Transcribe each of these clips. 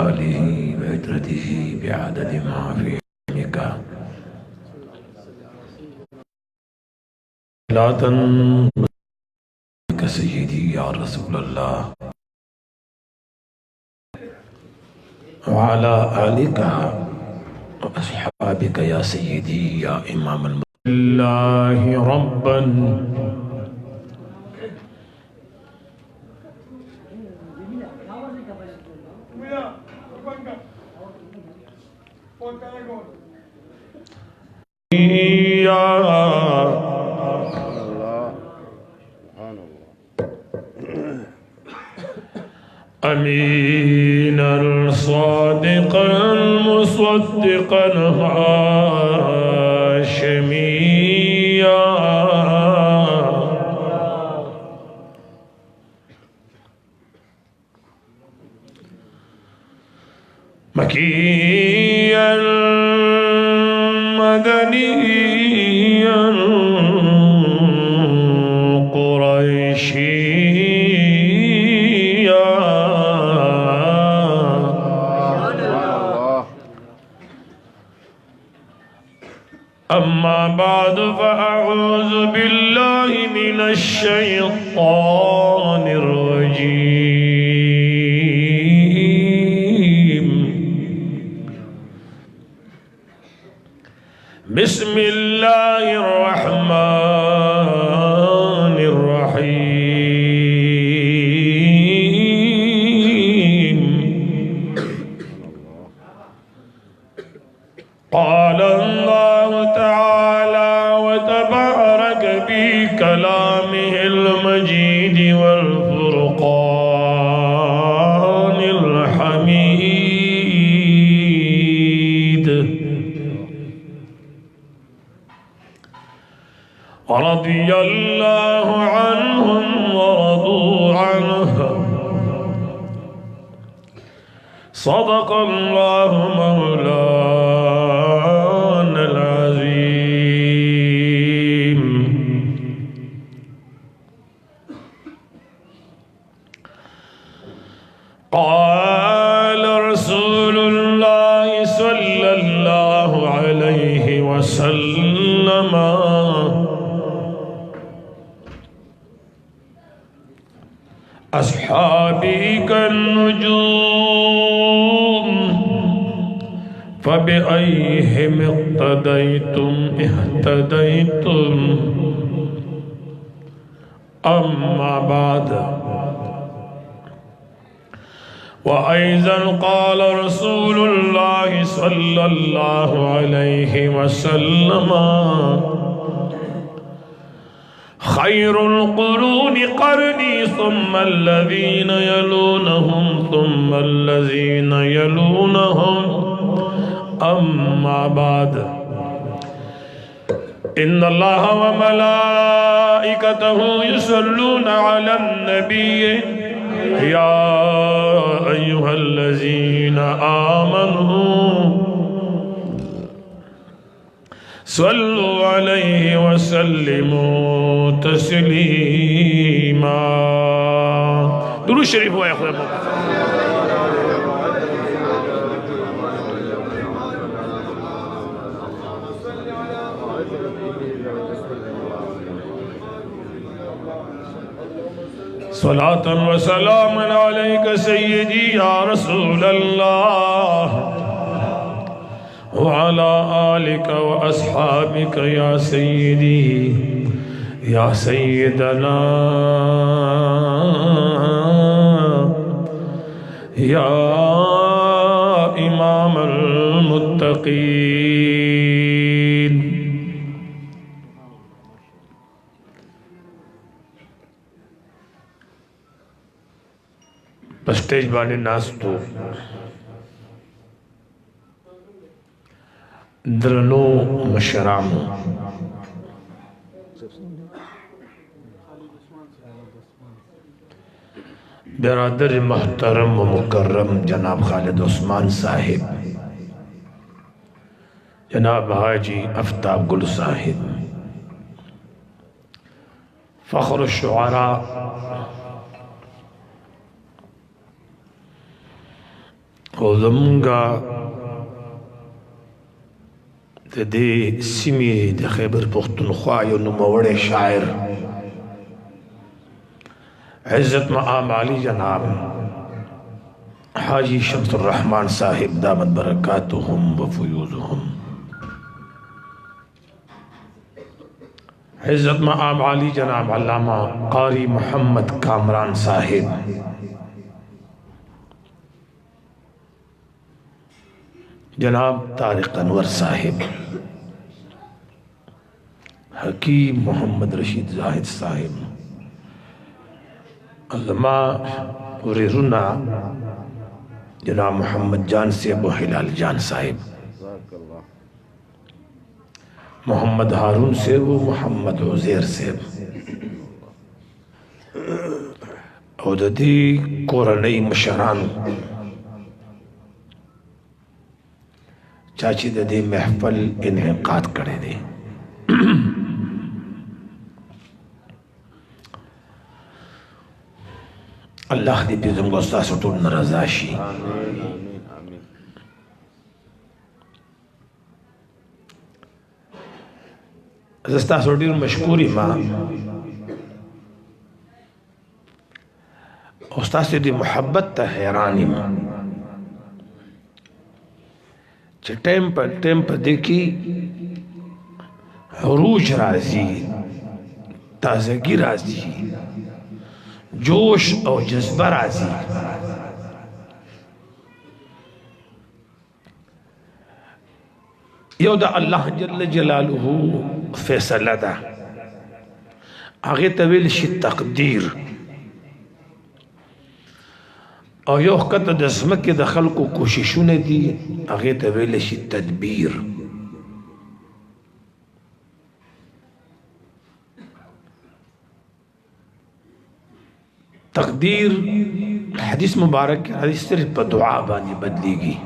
आलिही व इत्रतिही बिअददि मा फी इल्मिका लातन का सय्यदी या रसूल अल्लाह व अला आलिका व अस्हाबिका या सय्यदी या इमाम अल्लाहि रब्बन या अमीनल सादिक़ल मुसद्दिक़ल हाशिमिया मकीयन मदनियन कुरैशिया अम्मा बाद फ़अऊज़ु बिल्लाहि मिनश शैतानिर रजीम बिस्मिल्लाहिर रहमानिर रहीम क़ाल अल्लाहु तआला व तबारक बि कलामिहिल मजीद वल फुरक़ानिल हमीद रदियल्लाहु अन्हुम व रदू अन्हु सदक़ल्लाहु मौलानल अज़ीम। क़ाल रसूलुल्लाहि सल्लल्लाहु अलैहि वसल्लम अस्हाबी कन्नुजूम फबिअय्यिहिम इक़्तदैतुम इह्तदैतुम अम्मा बाद व अयज़न क़ाल रसूलुल्लाहि सल्लल्लाहु अलैहि वसल्लम खैरुल क़ुरूनि क़र्नी सुम्मल्लज़ीना यलूनहुम सुम्मल्लज़ीना यलूनहुम अम्मा बाद इन्नल्लाह व मलाइकतहु युसल्लूना अलन नबिय्य या अय्युहल्लज़ीना आमनू सल्लु अलैहि वसल्लिमू तस्लीमा। दुरूद शरीफ हुआ खुदा सलातन व सलामन अलैका सय्यदी या रसूल अल्लाह व अला आलिका व अस्हाबिका या सय्यदी या सय्यदना या इमामल मुत्तकीन। स्टेज बाने नास्तो द्रनो मशरामो बिरादर मोहतरम व मुकर्रम जनाब खालिद उस्मान साहिब, जनाब हाजी आफ्ताब गुल साहिब, फ़ख्र शुआरा, او زمونږه د دې سیمې د خیبر پښتونخوا یو نوموړی شاعر عزت مآب علی جناب حاجی شمس الرحمن صاحب دامت برکاتهم و فیوزهم عزت مآب علی جناب علامہ قاری محمد کامران صاحب جناب طارق انور صاحب حکیم محمد رشید زاہد صاحب علماء وريرونا جناب محمد جان صاحب و ہلال جان صاحب محمد ہارون صاحب و محمد عزیر صاحب او د دې کورنۍ مشران چاچی د دې محفل انعقاد کړی دی الله دې په زموږ تاسو ټول ناراضه شي زه تاسو ډیر مشکور یم او تاسو دې محبت ته حیران یم چې ټیم په دې کې حروج راځي تازگی راځي جوش او جذبه راځي یو د الله جل جلاله فیصله ده هغه ته ویل شي تقدیر او یو کته د زمکه د خلکو کوششونه دي هغه ته ویل شي تدبیر تقدیر حدیث مبارک حدیث صرف په دعا باندې بدلیږي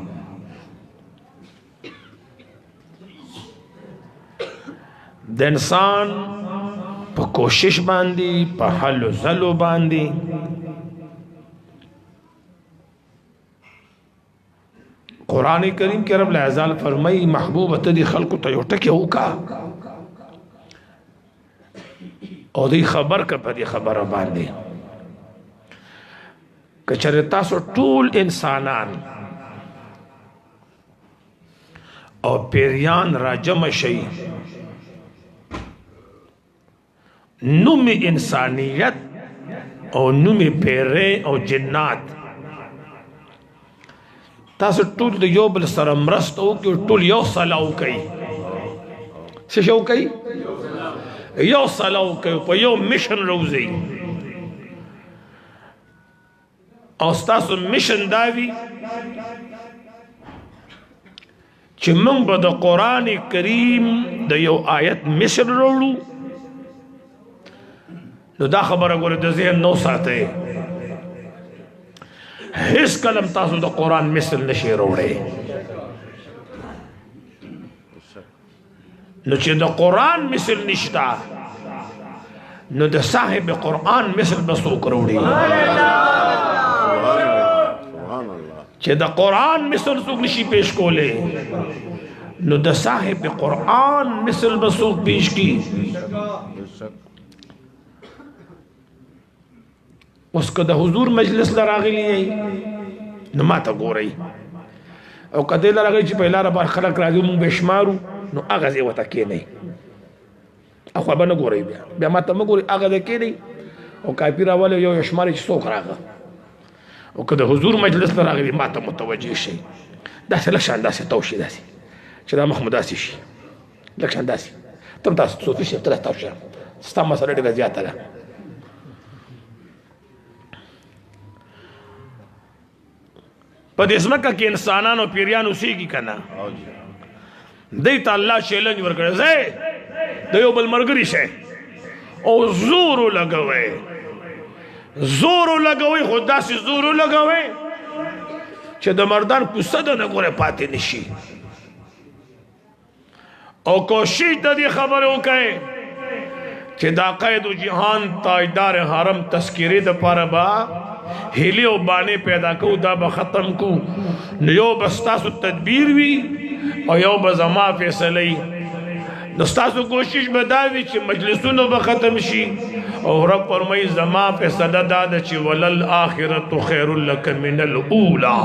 د انسان په کوشش باندې په حل زلو باندې قرآن کریم کې رب العزال فرمایي محبوب ته دي خلکو ته یو ټکی وکا او دی خبر کا په دې خبره باندې کچره تاسو ټول انسانان او پیریان را جمع شي نوم انسانیت او نوم پیره او جنات تاسو ټول د یو بل سره مرسته وکړئ ټول یو صلاح وکړئ څه شی وکړئ یو صلاح وکړئ په یو میشن روزئ او ستاسو میشن دا وي چې موږ به د قرآن کریم د یو آیت مثل راوړو نو دا خبره ګوره د ذهن نو ساتئ هیڅ کلم تاسو د قرآن مثل نشي راوړی نو چې د قرآن مثل نشتا نو د صاحب قرآن مثل به څوک راوړي چې د قرآن مثل څوک نشي پیش کولی نو د صاحب قرآن مثل به څوک پیش کی اوس که د حضور مجلس لراغلی نو ما ته ګورئ او که دې لراغلی چې په لاره باندې خلک راځي مونږ به شمارو نو هغه ځای ورته کښېنئ اخوا به نه ګورئ بیا ما ته مه ګورئ هغه ځای کښېنئ او کاپي راولئ یو شمارئ چې څوک راغه او که د حضور مجلس لراغلی ما ته متوجه شئ داسې لږ شان داسې تو شي داسې چې دا مخ مو داسې شي لږ شان داسې ته هم تاسو صوفي شي ته داسې تاو شه ستا مسله ډېره زیاته ده په دې ځمکه کې انسانان او پیریان اوسېږي که نه دی ته الله چیلنج ورکړی ځئ د یو بل ملګري شئ او زور ولګوئ زور ولګوئ خو داسې زور ولګوئ چې د مردان کوڅه د نه ګوره پاتې نشي او کوشش د دې خبرې وکړئ چې دا قید و جهان تاجدار حرم تذکرې دپاره به هیله او باندې پیدا کو دا به ختم کو نو یو بس تاسو تدبیر وي او یو به زما فیصله نو تاسو کوشش به دا وي چې مجلسونه به ختم شي او رب فرمایي زما فیصله دا ده چې ولل آخرت خیر لک من الاولى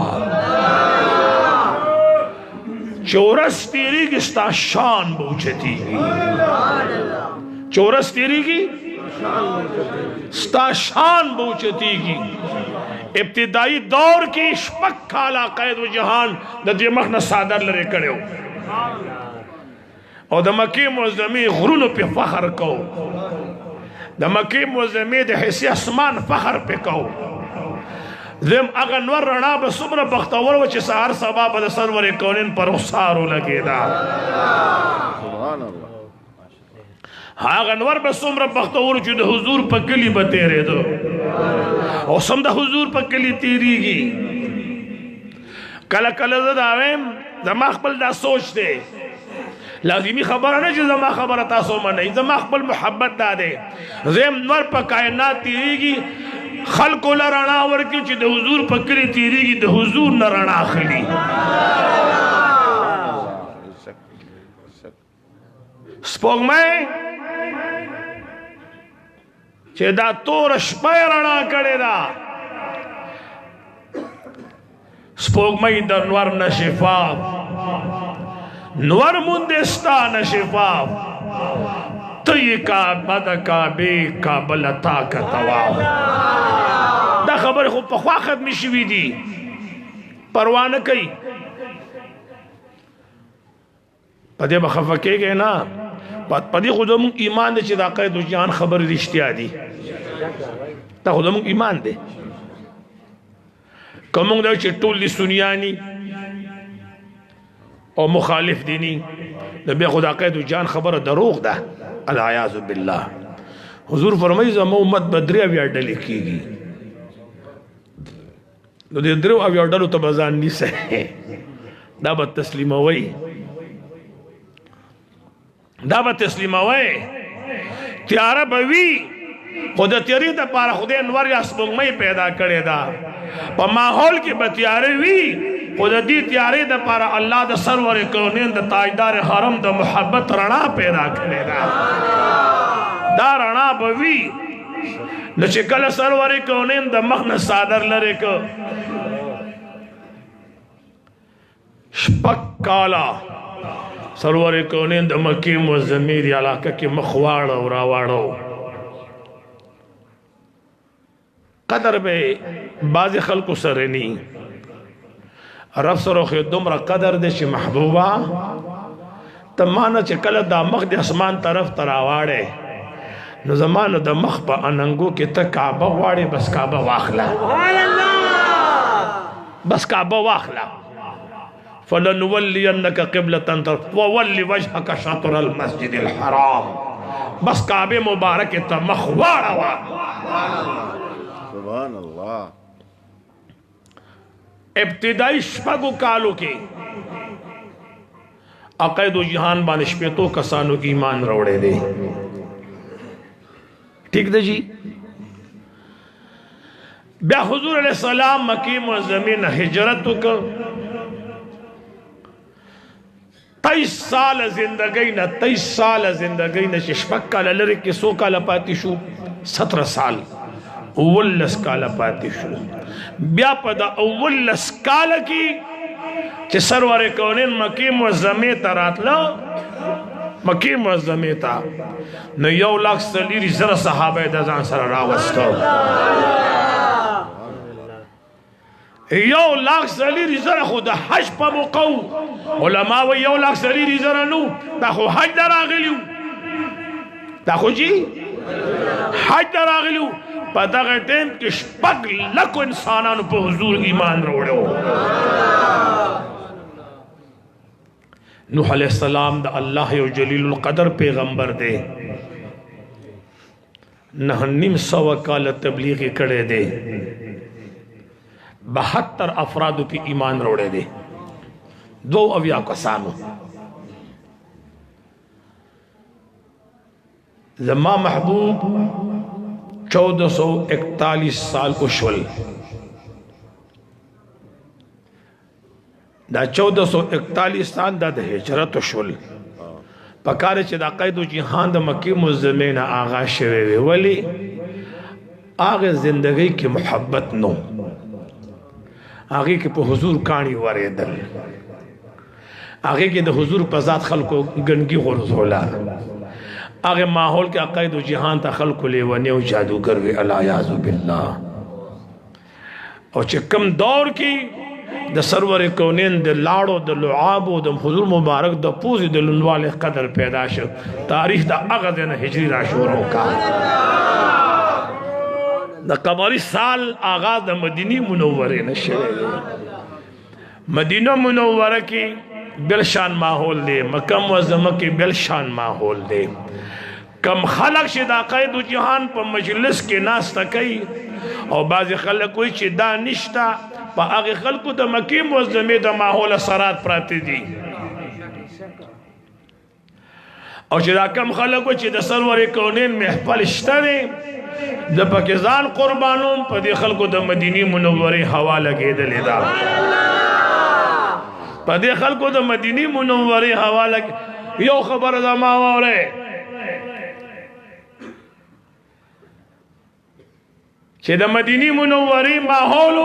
چورس تیریږي ستا شان به اوچتیږي چورس تیریږي ستا شان به اوچتیږي ابتدائی دور کې شپږ کاله قید و جهان د دې مخ نه څادر لرې کړی او د مکې معظمې غرونو پې فخر کو د مکې معظمې د حصې اسمان فخر پې کو زم اغه نور رڼا به څومره بختور و چې سهار سبا به د سرور کونین پر رخسار ولګېدا هغه نور به څومره بختور چې د حضور په کلي به تېرېدو او سم د حضور په کلي تېرېږي کله کله زه دا وایم زما خپل دا سوچ دی لازمی خبره نه چې زما خبره تاسو منئ زما خپل محبت دا دی زم نور په کائنات تېرېږي خلقو لرنا ورکی چې د حضور په کلی تیریږي د حضور نه رڼا اخلي سپوږمۍ چې دا تور شپه رڼا کړې ده سپوږمۍ د نور نه شفاف نور مونږ ستا نه شفاف تی کعبه د کعبې کابل تا که طواف دا خبر خو پخوا ختمې شوي دي پروا نه کوي په دې به خفه کېږئ نه په دې خو زموږ ایمان دی چې دا قید و جهان خبرې رښتیا دي دا خو زموږ ایمان دی که موږ دا چې ټول دي سنیاني او مخالف دینی نو بیا خو دا قید و جهان خبره دروغ ده العیاذ بالله حضور فرمایي زما امت به 3 اویا ډلې کېږي نو دې 3 اویا ډلو ته به ځان نیسئ دا به تسلیموئ تیاره به وي خو د تیارې دپاره خدای انور یا سپوږمۍ پیدا کړې ده په ماحول کې به تیاره وي خو د دې تیارې دپاره الله د سرور کونین د تاجدار حرم د محبت رڼا پیدا کړې ده دا رڼا به وي نو چې کله سرور کونین د مخ نه څادر لرې که شپږ کاله سرور کونین د مکې معظمې دی علاقه کې مخ واړو راواړو قدر به بعض خلکو سره نی رب سره خو دومره قدر دی چې محبوبه ته مانه چې کله دا مخ د اسمان طرف ته راواړې نو زمانه د مخ په اننګو کې ته کعبه غواړې بس کعبه واخله بس کعبه واخله فلنولینک قبلة وول وجهک شطر المسجد الحرام بس کعبه مبارک ته مخ واړوه سبحان الله ابتدائی شپږو کالو کې عقید و جهان باندې شپېتو کسانو ایمان راوړی دی ٹھیک ده جی بیا حضور علیہ السلام مکی معظمې نه هجرت وکړ 23 سال زندگی نه 23 سال زندگی نه چې شپږ کاله لرې کې 100 کاله پاتې شو 17 سال 19 کاله پاتې شو بیا په د 19 کاله کې چې سرور کونین مکی معظمې ته راتله مکی معظمې ته نو 1,40,000 صحابه د ځان سره راوستو 1,40,000 خو د حج په موقع علما وایي 1,40,000 نو دا خو حج ته راغلي دا خو جی حج ته راغلي په دغه ټیم کې 6 لک انسانانو په حضور ایمان راوړو نوح علیہ السلام د الله یو جلیل القدر پیغمبر دی 9.5 کال تبلیغ کړي دی 72 افرادو په ایمان راوړي دي 2 کسانو زما محبوب 1441 سال وشول دا 1441 سال دا د هجرت وشول پکاره چې دا قید جهان د مکی مزمن آغاز شوی وی ولی هغه زندگی کې محبت نو هغه کې په حضور کانی وریدل هغه کې د حضور په ذات خلکو ګنګي غرزولا هغه ماحول کې عقاید و جهان ته خلکو لیونی او جادوګر وی الیاذ بالله او چې کم دور کې د سرور کونین د لاړو د لعابو د حضور مبارک د پوزې د لنواله قدر پیدا شو تاریخ د هغه د هجری را شروع کا د قمری سال آغاز د مدینی منوره نشوي مدینه منوره کې بلشان ماحول دی مکه معظمه کې بلشان ماحول دی کم خلق چې دا قید جهان په مجلس کې ناسته کوي او بعض خلک وایي چې دا نشته په هغه خلکو د مکه معظمه د ماحول اثرات پراته دي او چې دا کم خلک وایي چې د سرور کونین محفل شته دی د پاکستان قربانون په دې خلکو د مدینی منورې هوا لګېدلې ده په دې خلکو د مدینی منورې هوا لګ یو خبر ده ما وره چې د مدینی منورې ماحول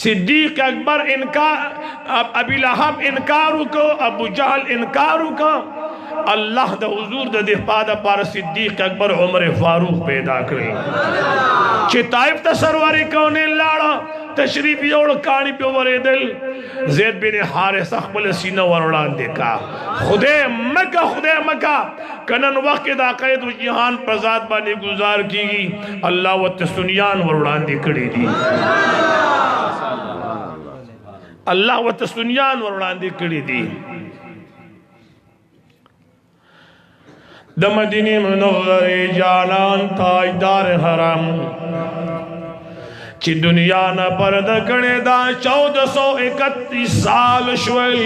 صدیق اکبر انکار ابی لہب انکار وکړو ابو جہل انکار وکړو اللہ دا حضور دا دفاع پار صدیق اکبر عمر فاروق پیدا کری چھ طائف تا سرواری کونین لاڑا تشریف یوڑ کانی پہ ورے دل زید بن حارث اخبل سینہ ورڑان دیکھا خدے مکہ کنن وقت دا قید و جہان پر ذات بانے گزار کی گی اللہ و تسنیان ورڑان دیکھڑی دی اللہ و تسنیان ورڑان دیکھڑی دی د مدینی منورې جانان تاجدار حرم چې دنیا نه پرده کړې دا 1431 سال شول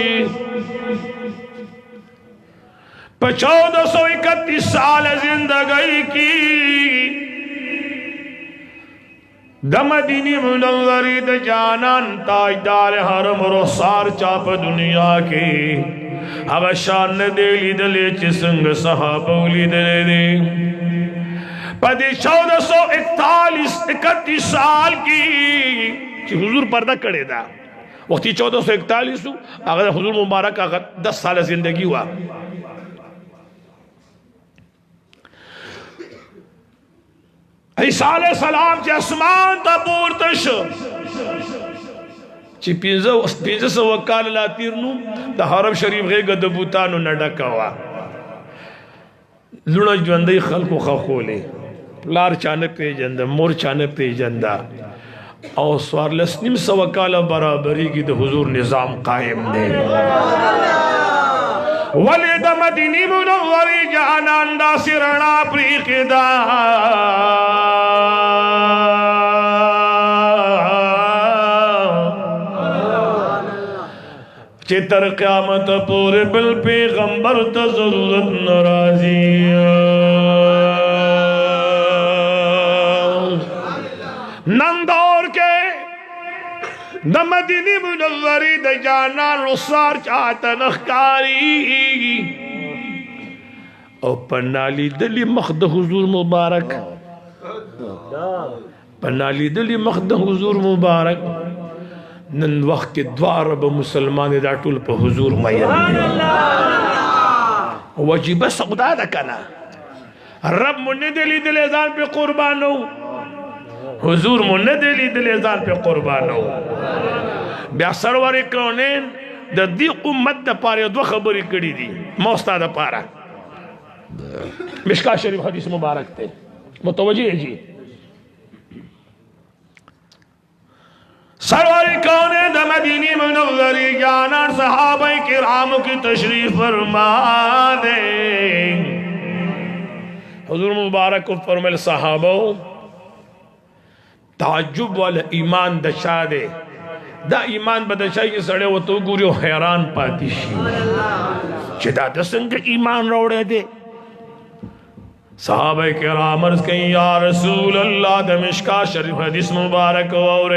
په 1431 سال زندگی کی د مدینی منورې د جانان تاجدار حرم رخسار چاپ دنیا کې هغه شان دې لیدلې چې څنګه صحابه لیدلې دي په دې 1441 سال کې چې حضور پرده کړې ده وخت 1441 هغه حضور مبارک هغه 10 سال زندگی وا عیسی علیہ السلام چې اسمان ته پورته شو چې 500 کال لا تیر نو د حرم شریف غیږه د بوتانو نه ډکه وه لوڼه ژوندۍ خلکو خښولې پلار چا نه پېژنده مور چا نه پېژنده او 1400 کاله برابرېږي د حضور نظام قائم دی ولې د مدینې منورې جانان داسې رڼا پرېښې ده چې تر قیامت پورې بل پیغمبر ته ضرورت ناراضي نن دور کې د مدینې منورې د جانان رخسار چاته نښکاري او پنالی دلی مخ د حضور مبارک پنالی دلی مخ د حضور مبارک نن وقت کې دواره به مسلمان دا ټول په حضور مین وجیبه سودا ده کنه رب مو نه دی لیدلی ځان پې قربانو حضور مو نه دی لیدلی ځان پې قربانو بیا سرور کونین د دې امت دپاره دوه خبرې کړي دي ما ستا دپاره مشکا شریف حدیث مبارک تے متوجہ جی سرور کونین دا مدینی منوری جانان صحابہ کرام کی تشریف فرما دے حضور مبارک کو فرمائے صحابہ تعجب والا ایمان دشا دے دا ایمان بدشا یہ سڑے وہ تو گوری و حیران پاتی شی چی دا دسنگ ایمان روڑے دے साहबे किराम अर्ज़ कहीं या रसूल अल्लाह द मिशका शरीफ हदीस मुबारक और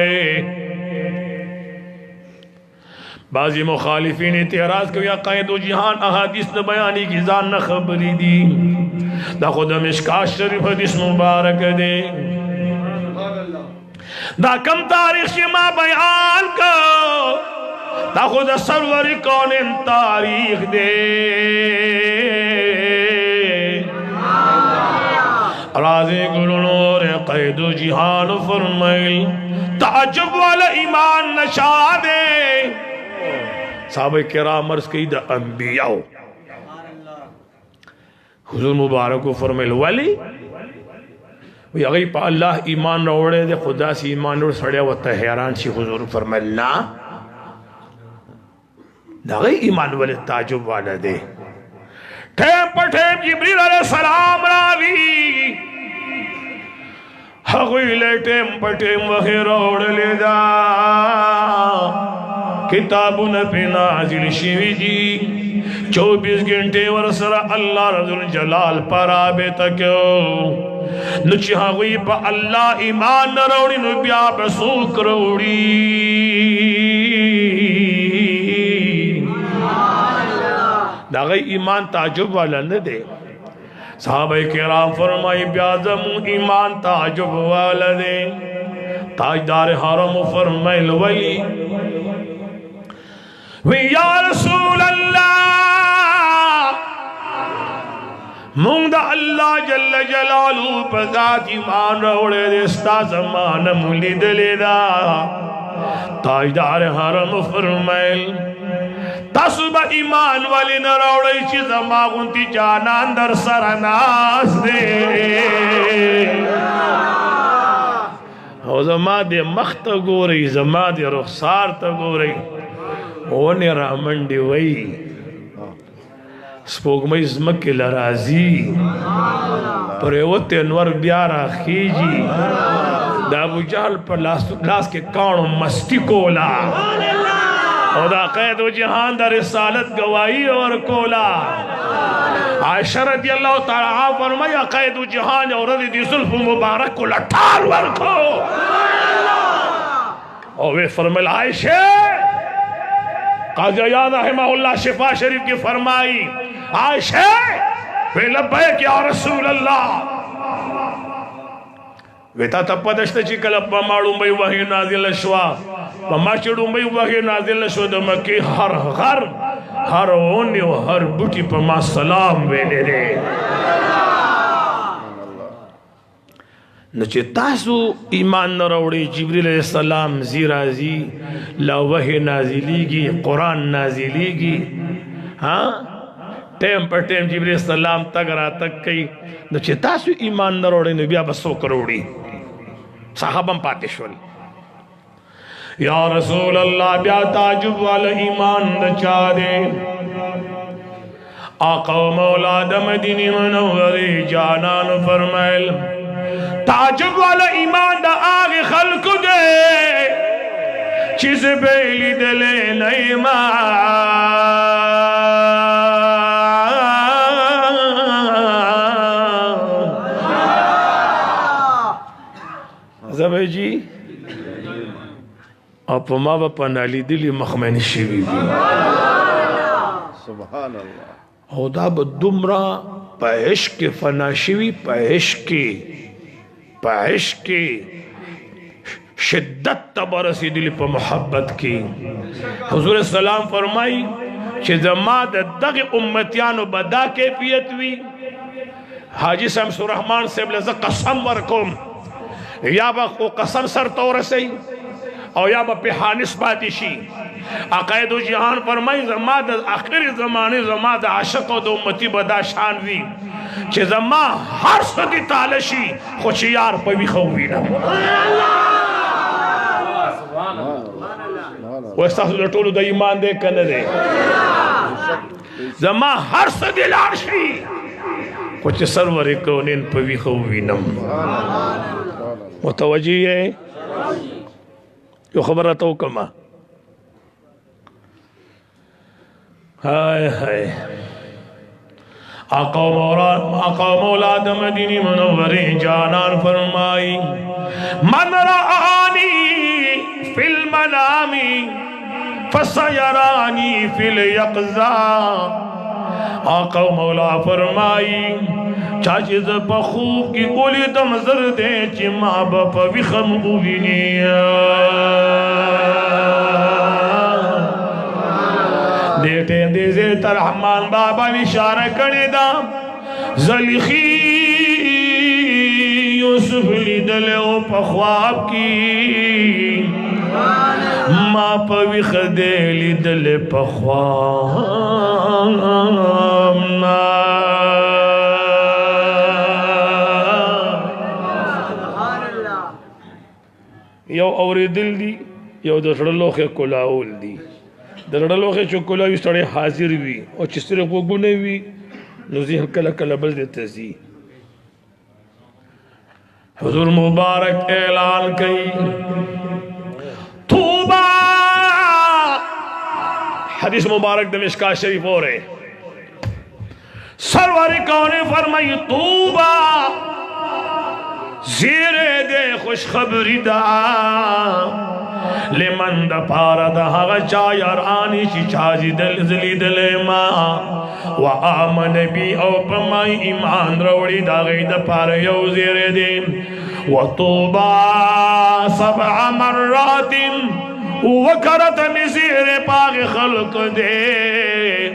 बाजी मुखालिफिन इतराज को या क़ैदो जिहान अहादीस न बयानी की जान न खबरी दी दा खुद मिशका शरीफ हदीस मुबारक दे दा कम तारीख से मां बयान को दा खुद सरवर कौन तारीख दे राज़े गुलनूर क़ैदो जिहान फरमाइल ताजुब वाला ईमान नशा दे साहबे किराम अर्ज़ कई द अंबिया हुजूर मुबारक को फरमाइल वाली अगर पा अल्लाह ईमान रोड़े दे खुदा से ईमान रोड़ सड़िया वत हैरान सी हुजूर फरमाइल ना दगे ईमान वाले ताजुब वाला दे ठेम पठेम जिब्रील अलैहिस्सलाम रावी हगुइले टेम पटेम वहे रोड़ ले दा किताबुन पे नाजिल शिवी जी 24 घंटे वरसरा अल्लाह रज़ुल जलाल पर आबे तक नुची हगुई पा अल्लाह ईमान न रोड़ी नु ब्या बसूक रोड़ी दागे ईमान ताजुब वाला न दे साहबे किराम फरमाई ब्याजमू ईमान ताजुब वाला दे ताजदार हरम फरमाइल वली वे या रसूल अल्लाह मुंदा अल्लाह जल्ल जलालू पजात ईमान रोड़े देस्ता जमान मुली दलेदा ताजदार हरम फरमाइल तसुब ईमान वाली न रोड़े ची जमागुंती जाना अंदर सरनास दे और जमा दे मख्त गोरी जमा दे रुखसार त गोरी ओने रामंडी वई स्पोगमई जमके लराजी पर वो तेनवर ब्यारा खीजी दाबू जाल पर लास के काणो मस्ती कोला और क़ैदो जिहान दा रिसालत गवाही और कोला आयशा रज़ियल्लाहु ताला अन्हा फरमाया क़ैदो जिहान और दी जुल्फ मुबारक को लठाल रखो और वे फरमाया आयशा काज़ी याद रहमहुल्लाह शिफा शरीफ की फरमाई आयशा वे लब्बैक या रसूल अल्लाह वेता तपदश्त चिकल पमाड़ू मई वही नाजिल शवा पमाचड़ू मई वही नाजिल शो द मक्की हर घर हर ओने हर बुटी पमा सलाम वेले रे नचे तासु ईमान न रोड़ी जिब्रील अलैहिस्सलाम जीराजी ला वही नाजिलीगी कुरान नाजिलीगी हाँ टेम पर टेम जिब्रील अलैहिस्सलाम तगरा तक कई नचे तासु ईमान न रोड़ी नबिया बसो करोड़ी साहबम पातेश्वरी या रसूल अल्लाह ब्या ताजुब वाला ईमान नचा दे आका मौला मदीने मुनव्वरे जानान फरमाइल ताजुब वाला ईमान दा आगे खल्क दे चीज बेली दले नहीं मा जबे जी आप माँ बापा नाली दिली मखमैन शिवी भी सुभान अल्लाह होदा बदुमरा पैश के फना शिवी पैश के शिद्दत तबरसी दिल पर मोहब्बत की हुजूर सलाम फरमाई कि जमात दग उम्मतियान बदा कैफियत हुई हाजी शमसुर रहमान से कसम वरकुम या को कसम सर तौर से और या पे हानिस बातिशी अक़ैदो जिहान फरमाई जमात आखिरी ज़माने जमात आशिक और उम्मती बदा शान वी कि जमा हर सदी तालशी खुशियार पवी खौवी ना वैसा लटोलू द ईमान दे कने दे जमा हर सदी लाशी कुछ सरवर को नेन पवी खौवी नम मुतवजी है यो खबर तो कमा हाय हाय آقا مولا د مدینی منوری جانان فرمائی من رآنی فی المنامی فسیرانی فی الیقظہ آقا مولا فرمائی چاچیز پا خوب کی گولی دم زردے چی ماں باپا ویخم اوینی دیٹے دیزے ترحمان بابا نشارہ کڑے دا زلیخی یوسف لیدل او پا خواب کی ماں پا ویخ دے لیدل پا خواب یو اوریدل دی یو د زړه لوښی کلاول دی د زړه لوښی چې کلاوي سړی حاضر وي او چې صرف وګونه وي نو ذهن کله کله بل دی ته ځي حضور مبارک اعلان کئی توبہ حدیث مبارک د مشکاة شریف ہو رہے سرور کون فرمائی توبہ زیر دے خوش خبری دا لمن دا پارا دا حغا چایار آنی چی چاجی دل زلی دل ما و آمن بی او پمائی ایمان روڑی دا غی دا پارا یو زیر دے و توبا 7 مرات وکرت نزیر پاگ خلق دے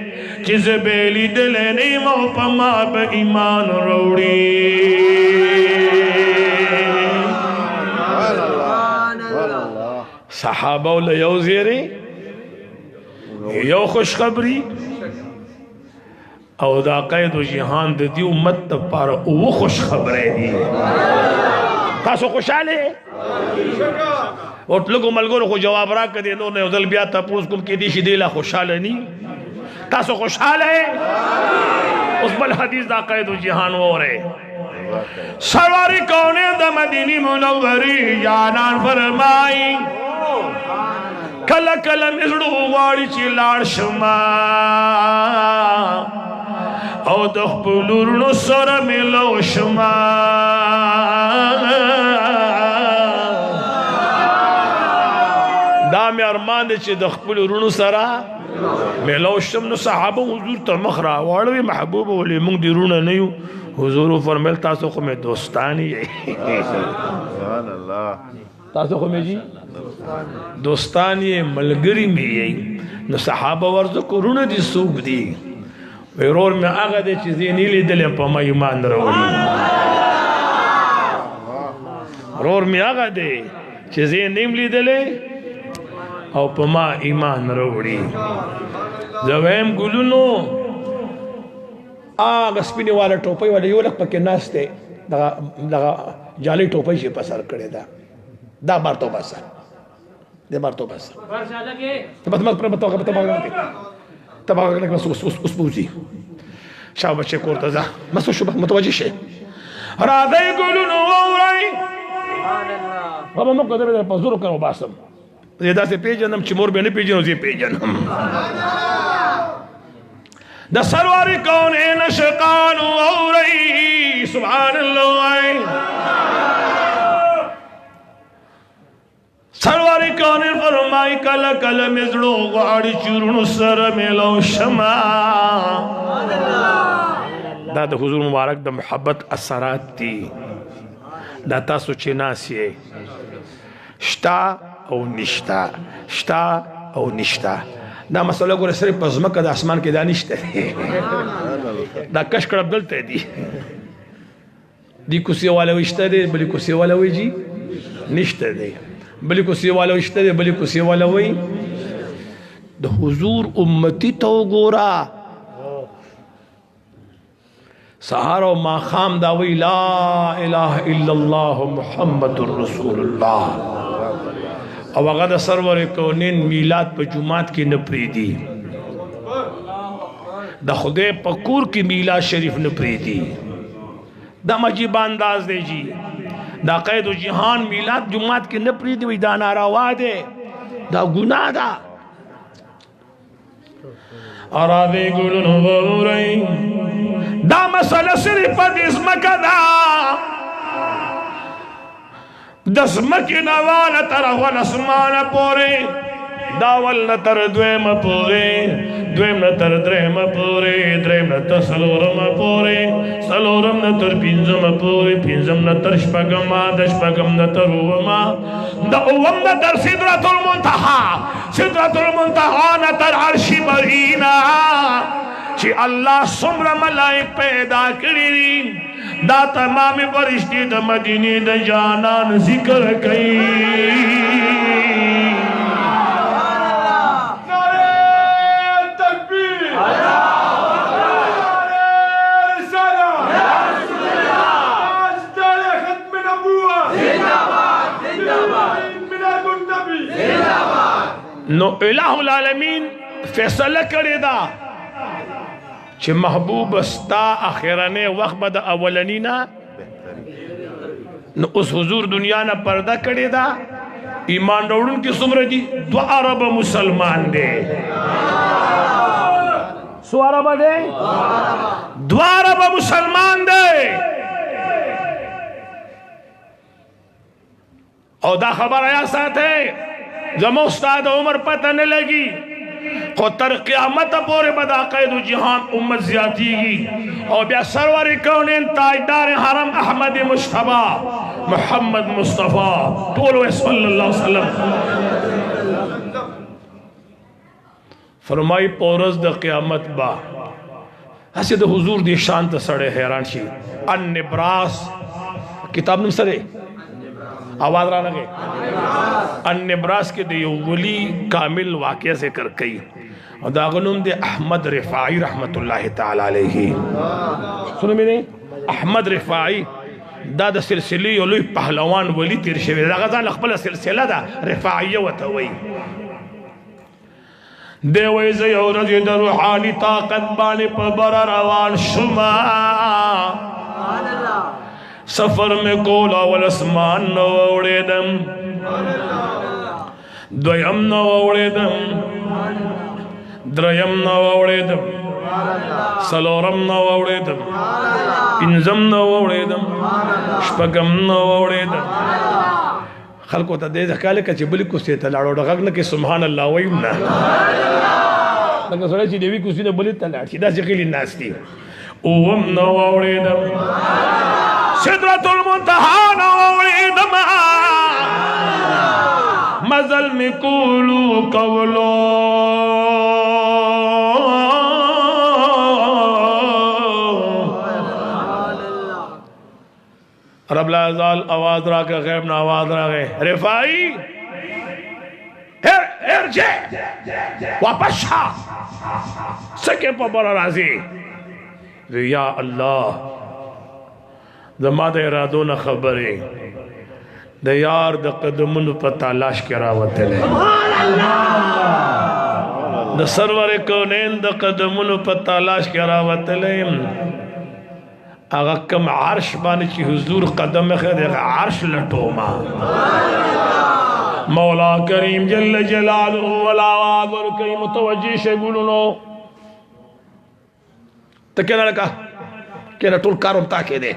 چیز بیلی دل نیم او پما با ایمان روڑی صحابہ یو زیرے یو خوشخبری او دا قید و جہان دی امت پارا او خوشخبرے دی تاسو خوشحالے اور لگو ملگو کو جواب را کدے لو نے ادل بیا تا پوس کم کی دیشی دیلا خوشحال نہیں تاسو خوشحال ہے اس بل حدیث دا قید و جہان وہ رہے سواری کونے دا مدینی منوری جانان فرمائی کلا کلا مزڑو غاڑی چی لار شما او دخ پلورنو سر ملو شما دامی ارمان دے چی دخ پلورنو سر ملو شم نو صحابہ حضور تا مخرا واروی محبوب ولی مونگ دی رونا نیو حضور فرمیل تاسو خمیں دوستانی ہے تاسو خمیں جی دوستانی ملگری میں یہی نو صحابہ ورزو کو رونا دی سوک دی ویرور میں آگا دے چیزیں نیلی دلیں پا ما ایمان روڑی رور میں آگا دے چیزیں نیلی دلیں او پا ما ایمان روڑی زویم گلونو آگا سپینی والا ٹوپی والا یو لک پاکی ناس تے لگا جالی ٹوپی شی پسر کرے دا دا بار تو بسا دے بار تو بسا تباغ لك بس اسبوزي شاو بچه کورتزا مسو شو متوجه شيء راضي يقولون وراي بابا مو قدر ده پزورو کنو باسم زیاده سے پیجنم چی مور بینی پیجنو زی پیجنم ده سرواری کون نشقان وراي سبحان الله سرواری کونی فرمائی کلا کلا مزڑو غاڑی چورنو سر ملو شما دا دا حضور مبارک دا محبت اثرات تی دا تاسو چی ناسیے شتا او نشتا شتا او نشتا دا مسئلہ گو صرف پزمکہ دا اسمان کے دا نشتا دا کش کرب دلتا دی دی کسی والا وشتا دے بلی کسی والا وی جی نشتا دے بلی کسی والا وشتا دے بلی کسی والا وی دا حضور امتی تو گورا سہارا و ما خام داوی لا الہ الا اللہ محمد الرسول اللہ او اغا سرور کونین میلاد پا جماعت کی نپری دی دا خدے پکور کی میلاد شریف نپری دی دا مجیب انداز دے جی دا قید و جہان میلاد جماعت کی نپری دی دا ناروا دے دا گناہ دا ارادے گلن غورین دا مسئلہ صرف پا دزمکا دا دزمکی نوانا تر اول اسمانا پورے داول نتر دویم پورے دویم نتر درہم پورے درہم نتر سلورم پورے سلورم نتر پینزم پورے پینزم نتر شپگم دشپگم نتر اوما دا اوم نتر سدرت المنتحا سدرت المنتحا نتر عرشی برینا چی اللہ سمر ملائک پیدا کری دا تمام فرشتی دا مدینی دا جانان ذکر کئی نو الہ العالمین فیصلہ کرے دا چھ محبوب استا آخرانے وقت با دا اولنینا نو اس حضور دنیا نا پردہ کرے دا ایمان روڑن کی سمرہ دی 2 عرب مسلمان دے سو عرب دے 2 عرب مسلمان دے اور دا خبر آیا ساتھ ہے زمان استاد عمر پتہ نہ لگی خطر قیامت پورے بدا قید جہان امت زیادی گی اور بیا سرور کونین تاجدار حرم احمد مصطفیٰ محمد مصطفیٰ طولو صلی اللہ علیہ وسلم فرمائی پورز دا قیامت با ایسے دا حضور دی شانت سڑے حیران شی النبراس کتاب نم سرے آواز را لگے النبراس کے دے ولی کامل واقعہ ذکر کئی اور داغنم دے احمد رفاعی رحمت اللہ تعالی علیہ سنو میں نے احمد رفاعی دا دا سلسلی علوی پہلوان ولی تیر شوی دا غزان اخبر سلسلہ دا رفاعیہ وطوئی دے ویزی اور رضی دا روحانی طاقت بانے پر برا روان شما سفر میں کولا والاسمان نووڑے دم دویم نووڑے دم دریم نووڑے دم سلورم نووڑے دم پنزم نووڑے دم شپگم نووڑے دم خلقو تا دے دکالے کچھ بلی کسی تلاڑو ڈغاق نکی سبحان اللہ ویمنا لکہ سوڑے چی دیوی کسی تا بلی تلاڑ چی دا سقیل الناس تی اوم نووڑے دم سدرت المنتہا نووڑے دم مزل میں کولو قولو رب لا ازال آواز را کے غیب نا آواز را گئے رفائی ارجع واپشا سکے پا بڑا رازی یا اللہ زما دا ارادو نا خبریں دا یار دا قدمون پا تالاش کی راوت لے دا سرور کونین دا قدمون پا تالاش کی راوت لے اگا کم عرش بانی چی حضور قدم خید اگا عرش لٹو ما مولا کریم جل جلالہ والآواز ورکی متوجی شگولنو تا کہنا لکا کہنا ٹول کارم تاکے دے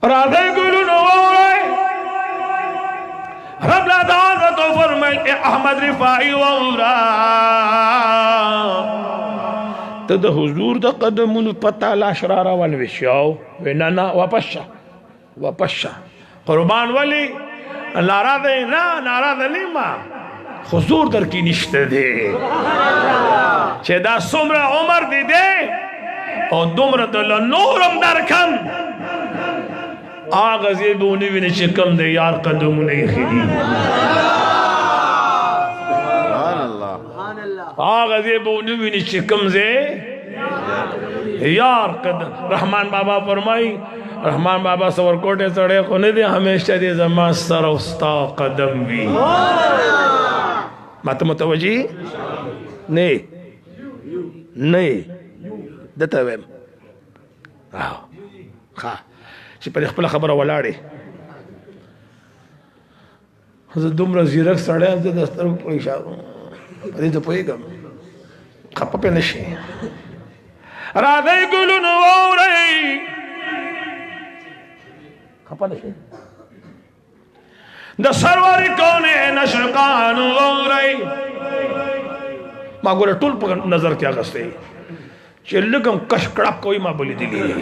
راضی گلنو وورے رب لا دعوتو فرمائل اے احمد رفاعی وورا تا دا حضور دا قدمون پتا لاشرارا ونوشیاو وینانا واپشا قربان ولی نارا دے نا نارا دے لیما حضور در کی نشتے دے چھے دا سمر عمر دی دے اور دمر دل نورم در کم آغازی بونی وینی چکم دے یار قدمون ایخیری آغازی بونی وینی چکم دے یار قدم رحمان بابا فرمائی رحمان بابا سور کوٹے سڑے خونے دے ہمیشہ دے زمان سر استا قدم بھی مات متوجی نہیں دتا ویم خواہ چی پر اخبر خبر ولاڑے حضرت دمرا زیرک سڑے حضرت دستر پریشا پدی تو پوئی کم خپه پې نه شي راځئ ګلونو واورئ خپه نه شي د سرور کونین اشرقان واورئ ما ګوره ټول په نظر کې اخیستی چې لږ هم کش کړپ کوي ما به لیدلي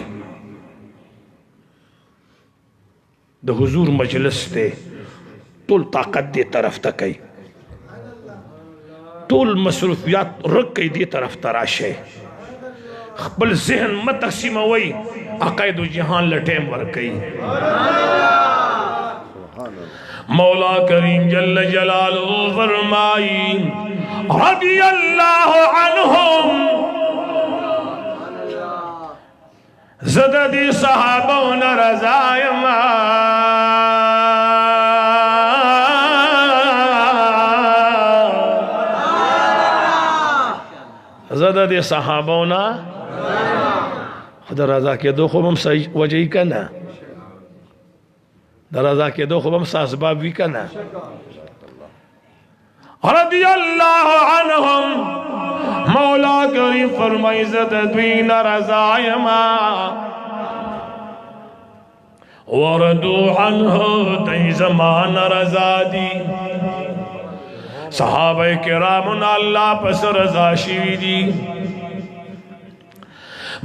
د حضور مجلس دی ټول طاقت دې طرف ته کوي ټول مصروفیات رک کوي دې طرف ته راشئ خپل ذهن مه تقسیموئ عقاید و جهان له ټایم ورکوي مولا کریم جل جلالہ فرمائی رضی اللہ عنہم زددی صحابون رضائما زددی صحابون خدا رضا کے دو خوب ہم وجہی کنا در رضا کے دو خوب ہم ساسباب بھی کنا رضی اللہ عنہم مولا کریم فرمائی زددوین رضائما وردو عنہ تی زمان رضا دی صحابہ کرامنا اللہ پس رضا شوی دی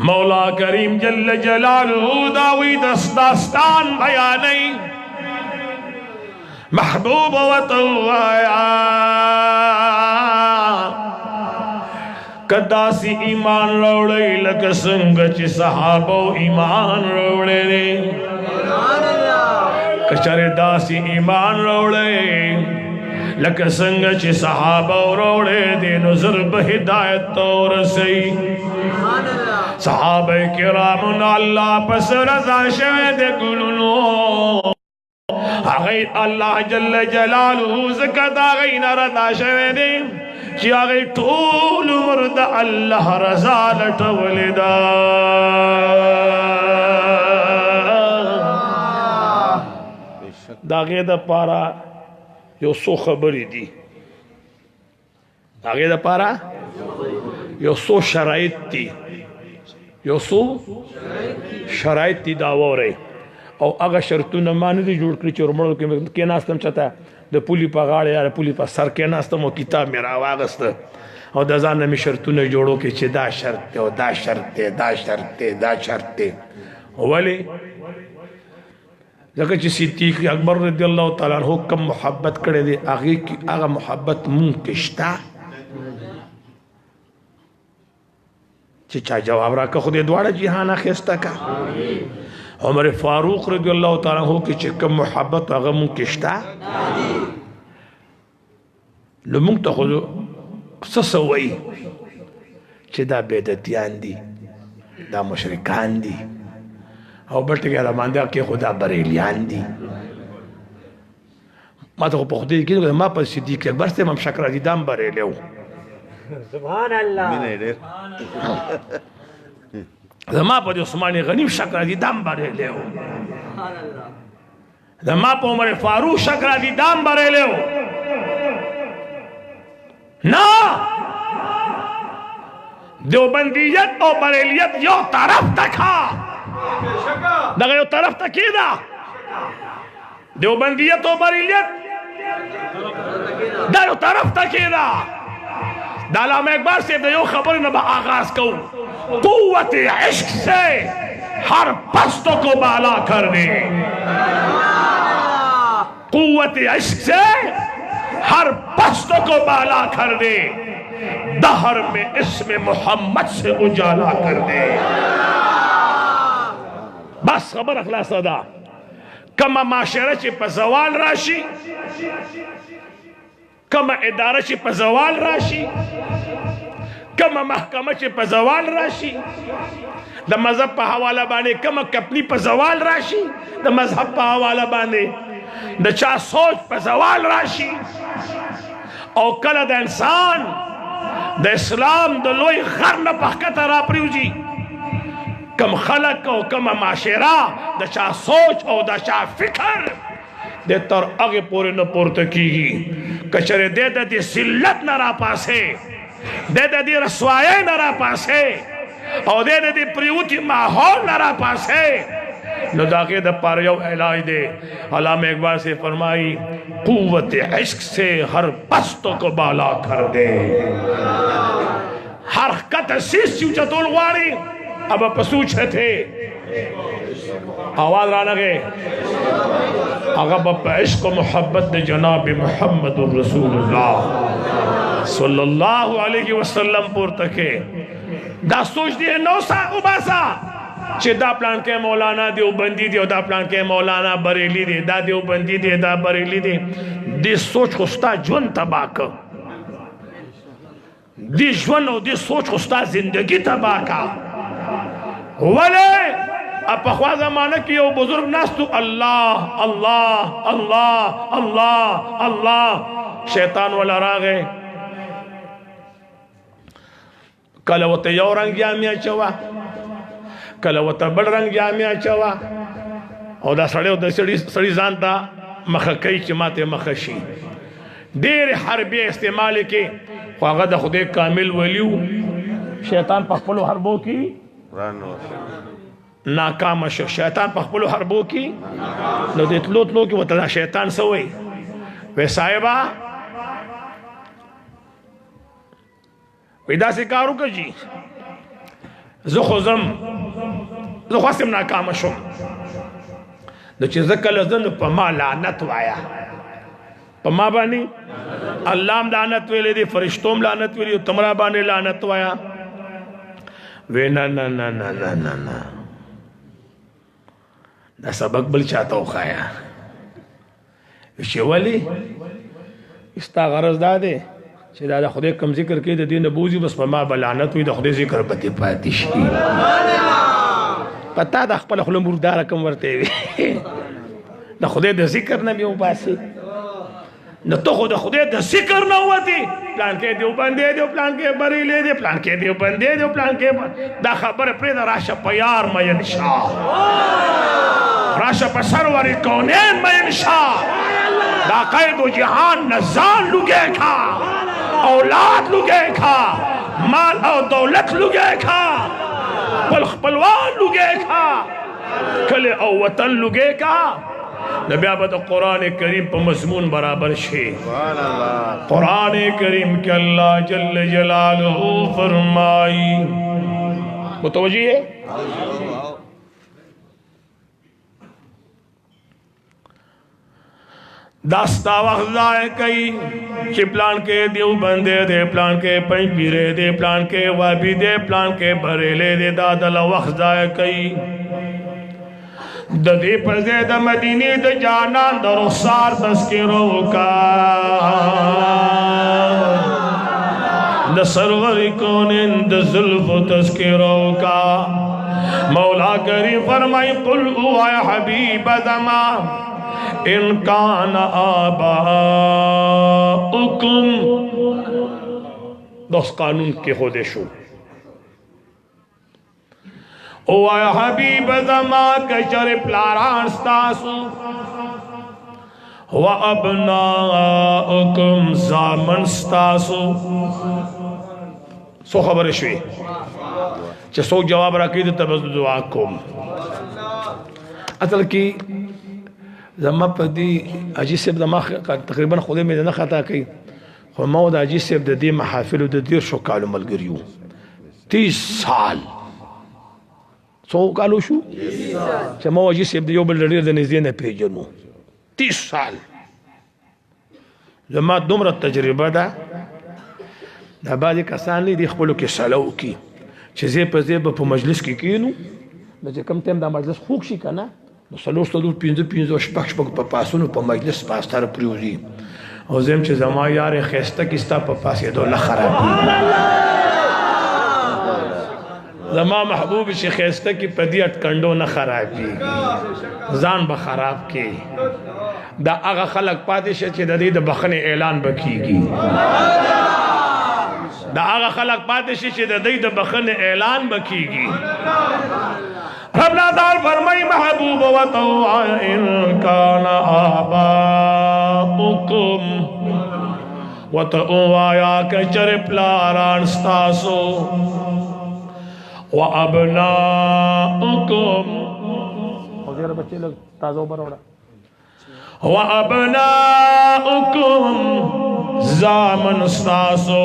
مولا کریم جل جلالہ داوی دستان بیانی محبوب و طوایا کداسی ایمان روڑے لک سنگ چی صحابو ایمان روڑے رے کچر داسی ایمان روڑے لک سنگ چی صحابو روڑے دے نظر بہدایت طور سی صحابہ کرامن اللہ پس رضا شہد گلنو آغی اللہ جل جلالہ زکت آغی نردا شہد چی آغی طول مرد اللہ رضا لٹولدا داغی دا پارا یو سو خبری دی داغی دا پارا یو سو شرائط دی یو سو شرائط دی داو رہی او اگا شرطونه ما نه دي جوړ کړی چې ورمړو کې ناستم چاته د پولی په غاړه یا پولی په سر کې ناستم او کتاب مې راواغسته او د ځان نه مې شرطونه جوړو کې چې دا شرط دی او دا شرط دی دا شرط دی دا شرط دی ولې ځکه چې صدیق اکبر رضی الله تعالی عنہ کوم محبت کړی دی هغه محبت مونږ کې شته چې چا جواب راکړه خو دې دواړه جهان اخیسته کا عمر فاروق رضی اللہ تعالیٰ عنہ کی چکم محبت اغا مون کشتا لمونگ تا خودو سسوئی چه دا بیدتیان دی دا مشرکان دی او بلٹگی علمان دی که خدا بریلیان دی ما تا خود پخودی کی ما پا صدیق اکبر سے مم شکر دی دام بریلیو سبحان اللہ زما پا دی عثمان غنیم شکر دی دام بره لیو زما پا عمر فاروق شکر دی دام بره لیو نا دیوبندیت او بریلیت یو طرف تکا دگا یو طرف تکی دا دیوبندیت او بریلیت دا یو طرف تکی دا علامہ اقبال سے یو خبر نبا آغاز کو قوت عشق سے ہر پستوں کو بالا کر دے قوت عشق سے ہر پستوں کو بالا کر دے دہر میں اسم محمد سے اجالا کر دے بس خبر اخلاص دا کما معاشرہ چی پا زوال راشی کما ادارہ چی پا زوال راشی کما محکمہ چی پا زوال راشی دا مذہب پا حوالہ بانے کما کپنی پا زوال راشی دا مذہب پا حوالہ بانے دا چا سوچ پا زوال راشی او کل دا انسان دا اسلام دا لوی غرن پخکت را پریو جی کم خلق او کم معاشرہ دا چا سوچ او دا چا فکر دے تر اگے پورے نہ پورتا کی گی کچھرے دے دا دی سلت نہ را پاسے د دې رسوایۍ نه را پاسې او د دې پریوتي ماحول نه را پاسې نو داغه د پاره یو علاج دی علامہ اقبال سے فرمائی قوت عشق سے ہر پستوں کو بالا کر دے ہر خط سیس چوچتول غواړي اب پسوچ تھے آواز را لگے اگر بپ عشق و محبت جناب محمد رسول اللہ صلی اللہ علیہ وسلم پورته کې دا سوچ دی نو سا وباسا چې دا پلان کې مولانا دیوبندی دی او دا پلان کې مولانا بریلی دی دا دیوبندی دی دا بریلی دی دې سوچ خو ستا ژوند تباه کړ دې ژوند او دې سوچ خو ستا زندگی تباه کړ ولې پخوا زمانه کې یو بزرگ ناستو الله الله الله الله الله شیطان ولا راغې کله وته یو رنگ جامع چوا کله وته بل رنگ جامع چوا او دا سړی ځان ته مخه کوي چې ماته مخه شي ډېر حربي استعمال کې خو هغه د خدای کامل ولیو شیطان په خپلو حربو کې ناکام شو شیطان په خپلو حربو کې نو د تلو کې وته شیطان سوی وې صاحبہ وې داسې کار وکړه جی زه خو خواستم ناکام شم نو چې زه کله زه نو په ما لعنت وایا په ما باندې الله هم لعنت ویلی دی فرشتو هم لعنت ویلی تمرا باندې لعنت وایا وې نه نه نه نه نه نه نه دا سبق بل چاته وخایا چې ولی استا غرض دا دی چې دا د خدای کم ذکر کې د دین بوزي بس په ما بلعنت وي د خدای ذکر پته پاتې شي پتا د خپل خپل مردار کم ورته وي د خدای د ذکر نه میو باسي نو ته خو د خدای د ذکر نه وتی پلان کې دیو باندې دیو پلان کې بریلې دی پلان کې دیو باندې دیو پلان کې دا خبره پرې د راشه پیار مې انشاء راشه په سرور کونین مې انشاء دا قید و جهان نزان لگے کھا اولاد لگے کھا مال او دولت لگے کھا پلوان لگے کھا کل او وطن لگے کھا نبی آباد قرآن کریم پا مضمون برابر شے قرآن کریم کے اللہ جل جلالہ فرمائی متوجہ ہے داستا وقت ضائع کئی چی پلان کے دیو بندے دے پلان کے پنج پیرے دے پلان کے وابی دے پلان کے بھریلے دے دادل وقت ضائع کئی ددی پر زید مدینی د جانان د رخسار تذکرو کا د سرور کونین د زلف تذکرو کا مولا کریم فرمائی قل او یا حبیب زمان ان کان آباؤکم دوست قانون کے خود شو او آیا حبیب زمان کچر پلاران ستاسو و ابناؤکم زامن ستاسو سو خبر شوی چه سو جواب رکی دیتا بس دعا کم اصل کی زما په دې اجي صاحب د ما تقریبا خدای مې نه خطا کوي خو ما د اجي صاحب د دې محافل د دیر شو کالو ملګریو 30 سال څو کالو شو چې ما اجي صاحب د یو بل ډیر د نږدې نه پیژنو 30 سال زما دومره تجربه ده دا بعضې کسان دي خپلو کې سلو کی چې زه په زه په مجلس کې کینو نو چې کوم ټایم دا مجلس خوږ شي که نه نو څلور پنځه شپږ په پاسونو په مجلس پاستر پریوزي او زم چې زما یار خسته کې ستا په پاسېدو نه خرابي زما محبوب چې خسته کې په دې اټکندو نه خرابي ځان به خراب کې دا هغه خلک پاتې شه چې د دې د بخنې اعلان به کېږي دا هغه خلک پاتې شه چې د دې د بخنې اعلان به کېږي ربنا تعالی فرمائی محبوب و طوع ان کان آباؤکم وته وایا کچر پلاران ستاسو وابناؤکم او دې بچي لګ تازه وبروړه وابناؤکم زامن ستاسو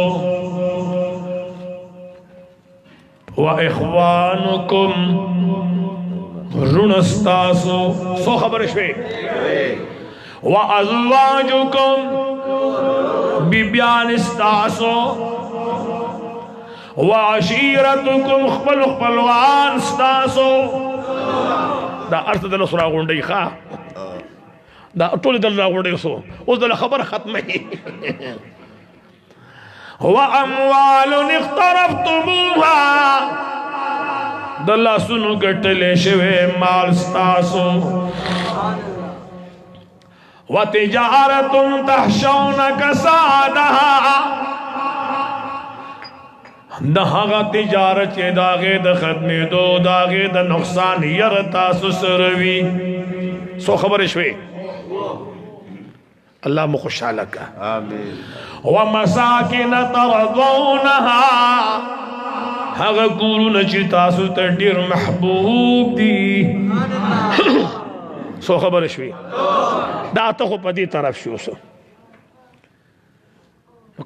واخوانکم رون ستاسو سو خبر شوي وازواجکم بیبیان ستاسو وعشیرتکم خپلوان ستاسو دا ارث د نصر غونډي ښا دا ټول د غونډي سو اوس د خبر ختمه هو اموال اقترفتموها د الله سونو ګټلې شوی مال ستاسو وتجارت تخشون کسادها د هغه تجارت چې داغه د خدمتو داغه د نقصان ير تاسو سره وي سو خبر شوي الله مو خوشاله کا امين ومساكن ترضونها هغه کورونه چې تاسو ته ډیر محبوب دي سو خبر شوي دا ته په دې طرف شو سو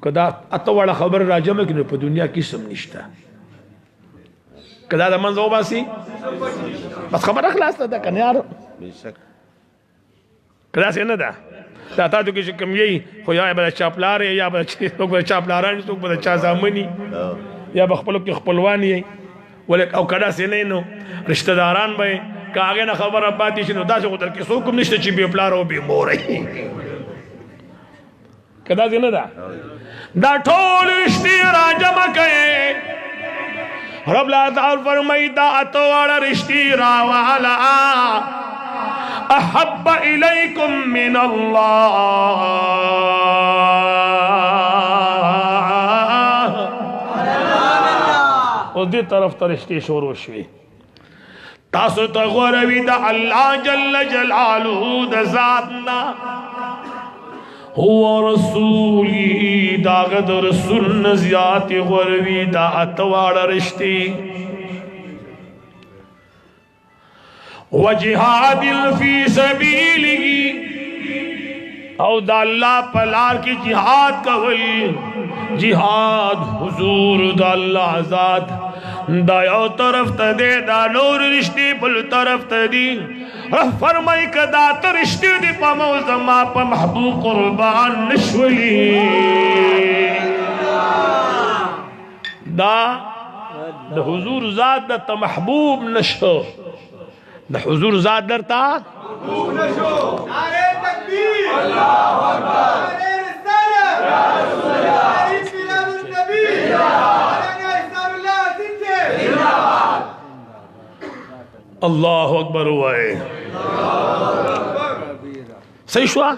کدا اته وړه خبر راجمه کې په دنیا کې سم نشته کدا د منځو باسي بس خبره خلاص ده کنه یار بشک کدا څنګه ده دا تاسو کې کوم یي خو یا به چاپلار یا به څوک به چاپلاران څوک به چا ځامني یا به خپل کې خپلوان یي ولک او کدا څنګه نو رشتہ داران به کاغه نه خبره پاتې شنو دا څه در کې څوک نشته چې به پلار او به مورې کدا څنګه ده دا ټول رشتې راجمع کړي رب لا تعالی فرمایي دا اتواړه رشتې راوالا احب الیکم من الله او دې طرف ته رشتې شروع شوي تاسو ته غوروي د الله جل جلاله د ذاتنا هو رسولی داغد رسول نزیات غروی دا اتوار رشتی وجہاد فی سبیلی او دا اللہ پلار کی جہاد کول جہاد حضور دا اللہ ذات دا یو طرف تا دے دا نور رشتی پل طرف تا دی فرمائی که دا ترشتی دی پا موزما پا محبوب قربان نشولی دا حضور ذات دا تا محبوب نشو دا حضور ذات در تا محبوب نشو نعرہ تکبیر اللہ اکبر نعرہ رسالہ یا رسول اللہ علیہ فیلاد النبی علامہ احسان اللہ زندہ اللہ اکبر ہوئے صحیح شوا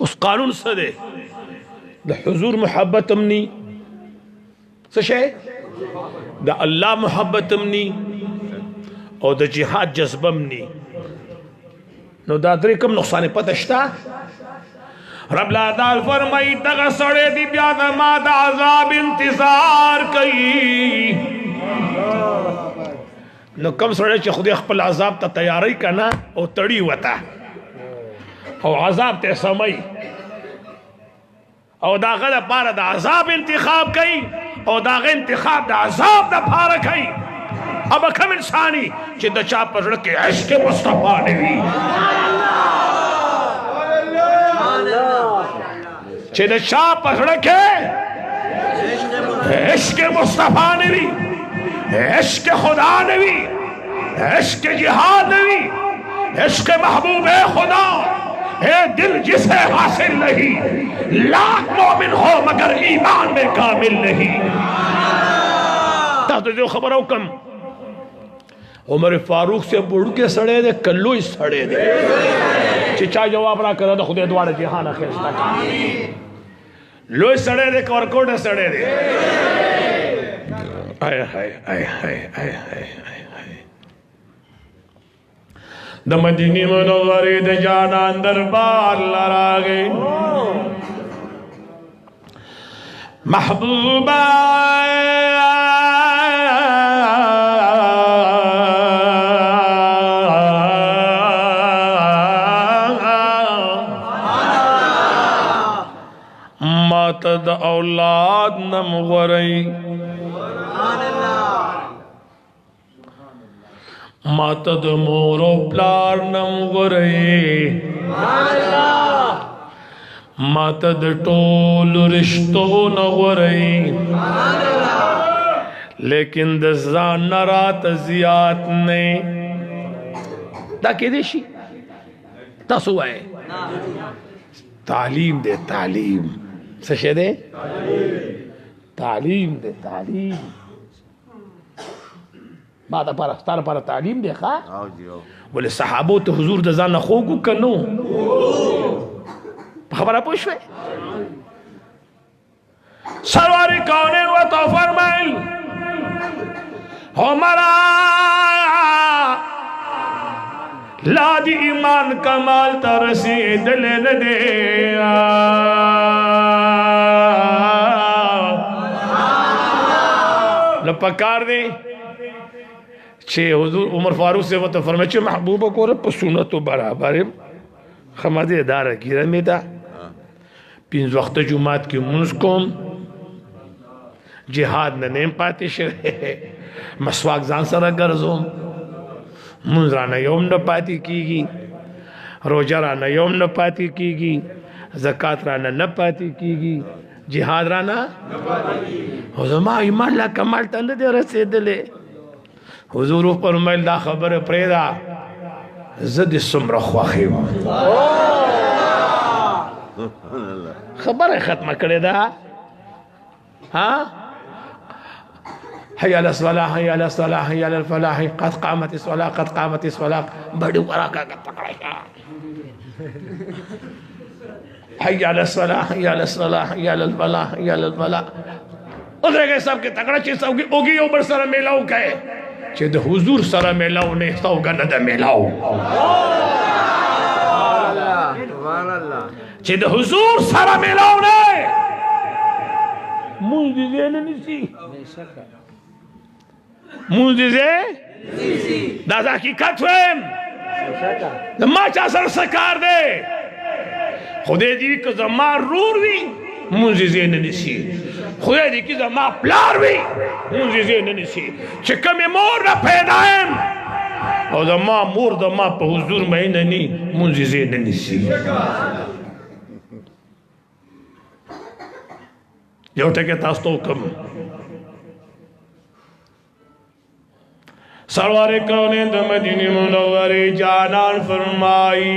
اس قانون سے دے دا حضور محبت امنی سشے دا اللہ محبت امنی او دا جہاد جذب امنی نو دا درې کم نقصان پته شته رب لا دال فرمائی دغه سړی دی بیا د ما د عذاب انتظار کوي نو کم سړی چې خدای خپل عذاب ته تیاری کنه او تړي وته او عذاب ته سمای او داغه لپاره د عذاب انتخاب کوي او داغه انتخاب د عذاب د لپاره کوي اب کم انسانی چې د چا پر زړه کې عشق مصطفی نه وي چې د چا پر زړه کې عشق مصطفی نه وي عشق خدا نه وي عشق جہاد نه وي عشق محبوب خدا ہے دل جسے حاصل نہیں لاکھ مومن ہو مگر ایمان میں کامل نہیں تاسو جو خبرو کم عمر فاروق سے بڑھ کے سڑے دے کلوئی سڑے دے چچا جواب را کرا دا خودے دوارا جہانا خیستا کا لوئی سڑے دے کورکوٹے سڑے دے آئے آئے آئے آئے آئے آئے دا مدینی منوری دا جانا دربار لراغے محبوبہ ماتد اولاد نم غرئی ماتد مور و پلار نم غرئی ماتد ټول رشتو نغرئی لیکن د ځان نه راته زیات نه دا کېدی شي تاسو وایئ تعلیم دے تعلیم څه شی دی تعلیم دے تعلیم ما د پاره ستا لپاره تعلیم دی ښه ولې صحابو ته حضور د ځان نه خوږ و که نه په خبره پوه شوې سرور کونین ورته فرمایل عمره لا دی ایمان کمال تا رسیدل ندے لپکار دی چھے حضور عمر فاروق سے وقت فرمائے چھے محبوبہ کو رب سنتو برابر خمدی دارہ گیرہ میدہ پینز وقت جماعت کی منز کوم جہاد ننیم پاتی شرے مسواک زان سر گرزوم منز رانا یوم نه پاتی کیگی روجہ رانا یوم نه پاتی کیگی زکاة رانا نه پاتی کیگی جہاد رانا حضور ایمان لا کمال تا نه دے رسیدلے حضور فرمایل دا خبر پریدا زد سمر خواخی خبر ختم کرے دا ہاں حي على الصلاة حي على الصلاة حي على الفلاح قد قامت الصلاة قد قامت الصلاة بڑی وراکا کا تقرائشا حي على الصلاة حي على الصلاة حي على الفلاح حي على الفلاح ادھر گئے سب کے تقرائش چیز اوگی اوبر سر میلاو کہے چیز دا حضور سر میلاو نہیں سوگا ندہ میلاو چیز دا حضور سر میلاو نہیں منزی زینے نسی منزیزه دا حقیقت ویم ما چا سر سکار دے خدای دی که زما رور وی منزیزه ننسی خدای دی که زما پلار وی منزیزه ننسی چه کمی مور را پیدایم او زما مور زما پا حضور مہینه نی منزیزه ننسی یو ٹکے تاستو کم سرور کونین د مدینه منوره جانان فرمائی